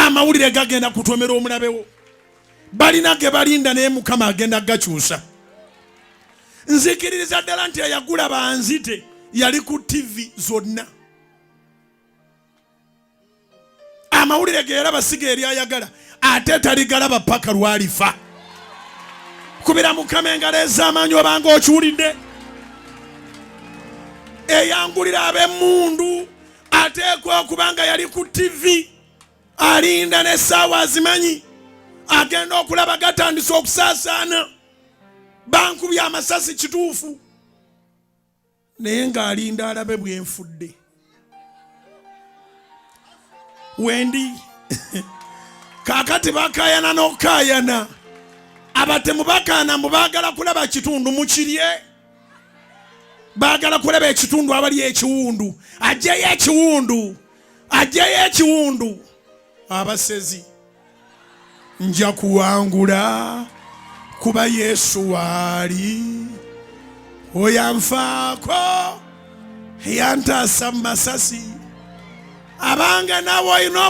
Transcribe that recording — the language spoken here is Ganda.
amawulire gagenda kutomera omulabewo balina ge balinda naye Mukama agenda gakyusa. Nzikiririza ddala nti eyagula banzite yali ku TV zonna. Amawulire ge yalaba siga eri ayagala ate taligalaba paka lwalifa. Kubira Mukama engalo ez'amaanyi obanga okiwulidde. Eyangulira ab'emmundu ateekwa okubanga yali ku TV alinda n'essaawa azimanyi agenda okulaba gatandise okusaasaana bankubye amasasi kituufu naye ng'alinda alabe bwenfudde. Wendi kaakati bakayana n'okayana abatemu bakaana mubaagala kulaba kitundu mukirye baagala kulaba ekitundu abali ekiwundu ajjayo ekiwundu abasezi nja kuwangula kuba Yesu waali oyanfaako yantaasa mu masasi abanga nawe olina